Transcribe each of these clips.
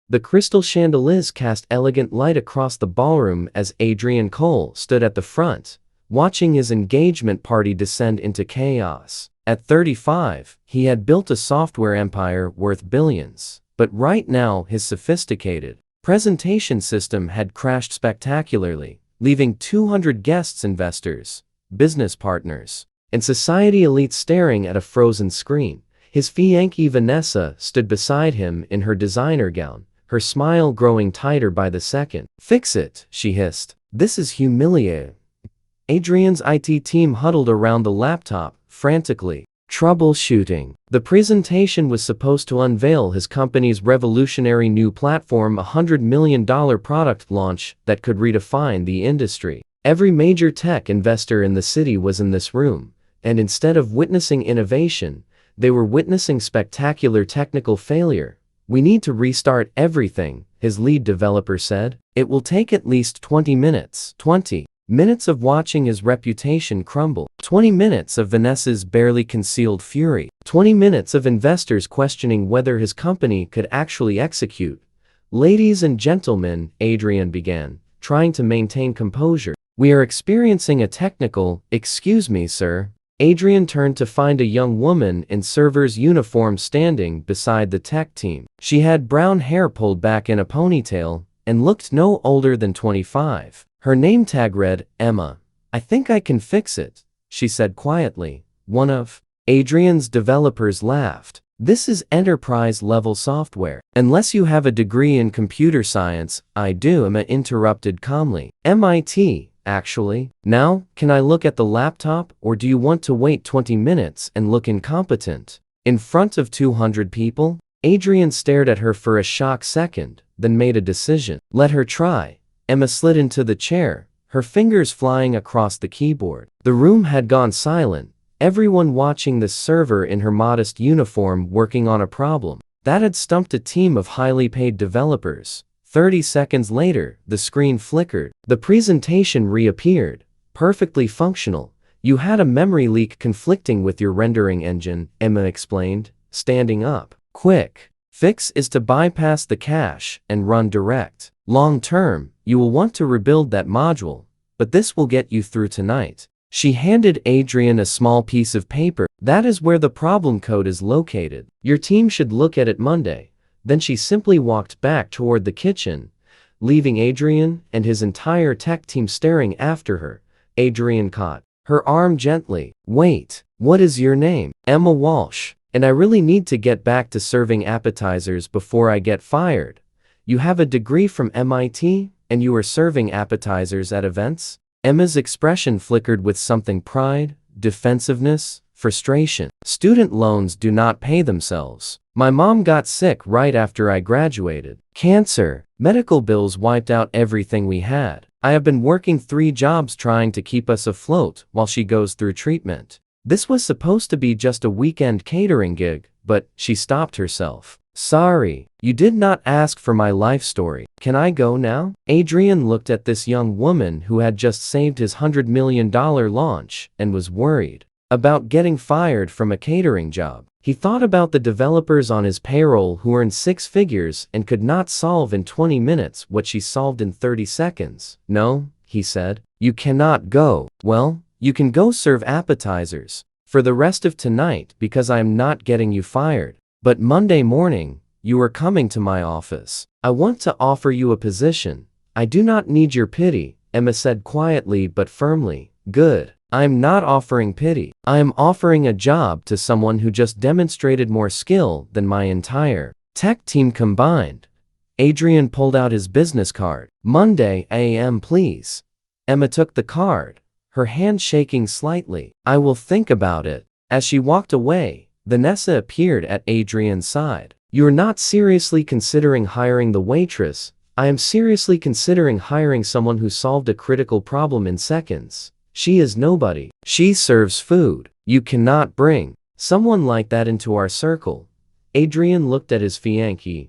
The crystal chandeliers cast elegant light across the ballroom as Adrian Cole stood at the front, watching his engagement party descend into chaos. At 35, he had built a software empire worth billions, but right now his sophisticated presentation system had crashed spectacularly, leaving 200 guests, investors, business partners, and society elite staring at a frozen screen. His fiancée Vanessa stood beside him in her designer gown, her smile growing tighter by the second. "Fix it," she hissed. "This is humiliating." Adrian's IT team huddled around the laptop, frantically troubleshooting. The presentation was supposed to unveil his company's revolutionary new platform, a $100 million product launch that could redefine the industry. Every major tech investor in the city was in this room, and instead of witnessing innovation, they were witnessing spectacular technical failure. "We need to restart everything," his lead developer said. "It will take at least 20 minutes. 20 minutes of watching his reputation crumble. 20 minutes of Vanessa's barely concealed fury. 20 minutes of investors questioning whether his company could actually execute." "Ladies and gentlemen," Adrian began, trying to maintain composure, "we are experiencing a technical..." "Excuse me, sir." Adrian turned to find a young woman in server's uniform standing beside the tech team. She had brown hair pulled back in a ponytail and looked no older than 25. Her name tag read, Emma. "I think I can fix it," she said quietly. One of Adrian's developers laughed. "This is enterprise-level software. Unless you have a degree in computer science." "I do," Emma interrupted calmly. "MIT. Actually. Now, can I look at the laptop, or do you want to wait 20 minutes and look incompetent?" In front of 200 people, Adrian stared at her for a shocked second, then made a decision. "Let her try." Emma slid into the chair, her fingers flying across the keyboard. The room had gone silent, everyone watching the server in her modest uniform working on a problem that had stumped a team of highly paid developers. 30 seconds later, the screen flickered. The presentation reappeared, perfectly functional. "You had a memory leak conflicting with your rendering engine," Emma explained, standing up. "Quick fix is to bypass the cache and run direct. Long term, you will want to rebuild that module, but this will get you through tonight." She handed Adrian a small piece of paper. "That is where the problem code is located. Your team should look at it Monday." Then she simply walked back toward the kitchen, leaving Adrian and his entire tech team staring after her. Adrian caught her arm gently. "Wait, what is your name?" "Emma Walsh, and I really need to get back to serving appetizers before I get fired." "You have a degree from MIT, and you are serving appetizers at events?" Emma's expression flickered with something: pride, defensiveness, frustration. "Student loans do not pay themselves. My mom got sick right after I graduated. Cancer. Medical bills wiped out everything we had. I have been working 3 jobs trying to keep us afloat while she goes through treatment." This was supposed to be just a weekend catering gig, but she stopped herself. "Sorry, you did not ask for my life story. Can I go now?" Adrian looked at this young woman who had just saved his $100 million launch and was worried about getting fired from a catering job. He thought about the developers on his payroll who earned 6 figures and could not solve in 20 minutes what she solved in 30 seconds. "No," he said, "you cannot go." "Well, you can go serve appetizers for the rest of tonight because I am not getting you fired. But Monday morning, you are coming to my office. I want to offer you a position." "I do not need your pity," Emma said quietly but firmly. "Good. I am not offering pity. I am offering a job to someone who just demonstrated more skill than my entire tech team combined." Adrian pulled out his business card. "Monday a.m. please." Emma took the card, her hand shaking slightly. "I will think about it." As she walked away, Vanessa appeared at Adrian's side. "You are not seriously considering hiring the waitress?" "I am seriously considering hiring someone who solved a critical problem in seconds. She is nobody. She serves food. You cannot bring someone like that into our circle." Adrian looked at his fiancée,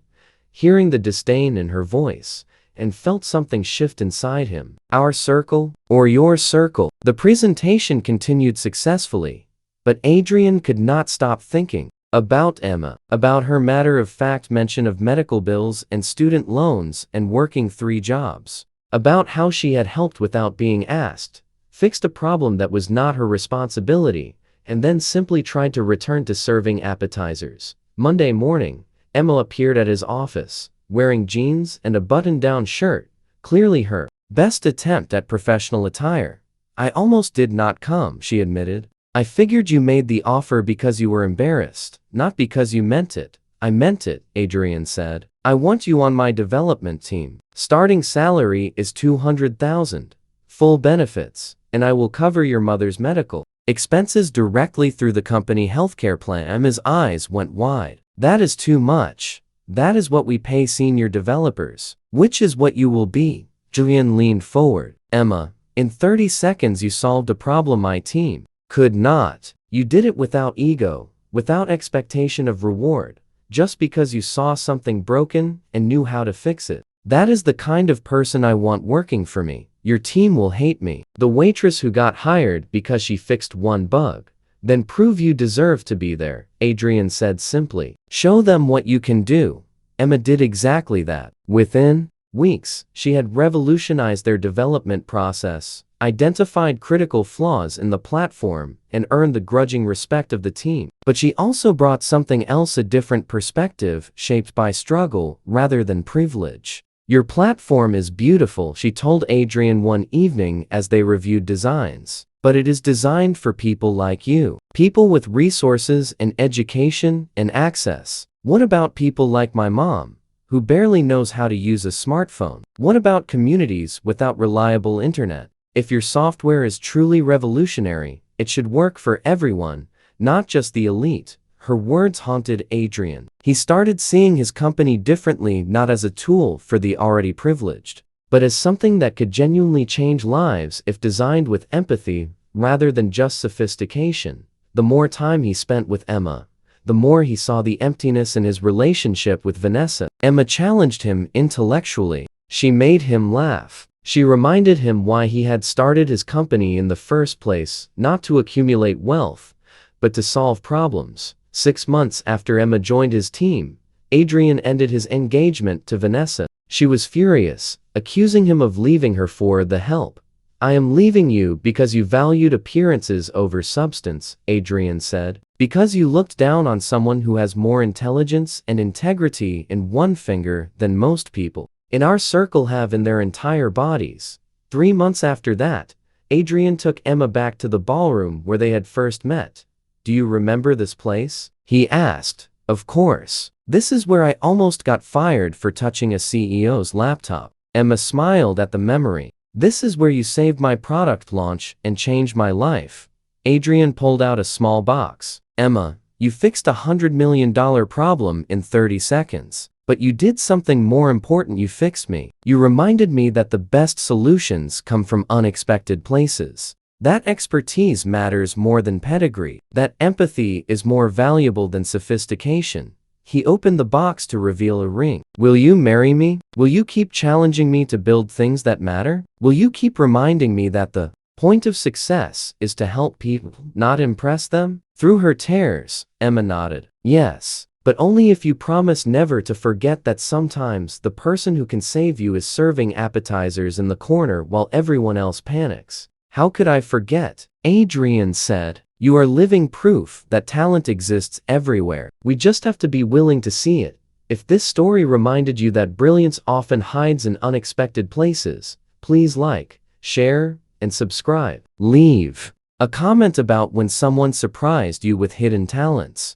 hearing the disdain in her voice, and felt something shift inside him. "Our circle, or your circle?" The presentation continued successfully, but Adrian could not stop thinking. About Emma. About her matter-of-fact mention of medical bills and student loans and working 3 jobs. About how she had helped without being asked, fixed a problem that was not her responsibility, and then simply tried to return to serving appetizers. Monday morning, Emma appeared at his office, wearing jeans and a button-down shirt, clearly her best attempt at professional attire. "I almost did not come," she admitted. "I figured you made the offer because you were embarrassed, not because you meant it." "I meant it," Adrian said. "I want you on my development team. Starting salary is $200,000. Full benefits, and I will cover your mother's medical expenses directly through the company healthcare plan." Emma's eyes went wide. "That is too much. That is what we pay senior developers." "Which is what you will be." Julian leaned forward. "Emma, in 30 seconds you solved a problem my team could not. You did it without ego, without expectation of reward, just because you saw something broken and knew how to fix it. That is the kind of person I want working for me. Your team will hate me." The waitress who got hired because she fixed one bug. "Then prove you deserve to be there," Adrian said simply. "Show them what you can do." Emma did exactly that. Within weeks, she had revolutionized their development process, identified critical flaws in the platform, and earned the grudging respect of the team. But she also brought something else, a different perspective, shaped by struggle rather than privilege. "Your platform is beautiful," she told Adrian one evening as they reviewed designs. "But it is designed for people like you. People with resources and education and access. What about people like my mom, who barely knows how to use a smartphone? What about communities without reliable internet? If your software is truly revolutionary, it should work for everyone, not just the elite." Her words haunted Adrian. He started seeing his company differently, not as a tool for the already privileged, but as something that could genuinely change lives if designed with empathy rather than just sophistication. The more time he spent with Emma, the more he saw the emptiness in his relationship with Vanessa. Emma challenged him intellectually. She made him laugh. She reminded him why he had started his company in the first place, not to accumulate wealth, but to solve problems. 6 months after Emma joined his team, Adrian ended his engagement to Vanessa. She was furious, accusing him of leaving her for the help. "I am leaving you because you valued appearances over substance," Adrian said. "Because you looked down on someone who has more intelligence and integrity in one finger than most people in our circle have in their entire bodies." 3 months after that, Adrian took Emma back to the ballroom where they had first met. "Do you remember this place?" he asked. "Of course. This is where I almost got fired for touching a CEO's laptop." Emma smiled at the memory. "This is where you saved my product launch and changed my life." Adrian pulled out a small box. "Emma, you fixed a $100 million problem in 30 seconds. But you did something more important. You fixed me. You reminded me that the best solutions come from unexpected places. That expertise matters more than pedigree. That empathy is more valuable than sophistication." He opened the box to reveal a ring. "Will you marry me? Will you keep challenging me to build things that matter? Will you keep reminding me that the point of success is to help people, not impress them?" Through her tears, Emma nodded. "Yes, but only if you promise never to forget that sometimes the person who can save you is serving appetizers in the corner while everyone else panics." "How could I forget?" Adrian said. "You are living proof that talent exists everywhere. We just have to be willing to see it." If this story reminded you that brilliance often hides in unexpected places, please like, share, and subscribe. Leave a comment about when someone surprised you with hidden talents.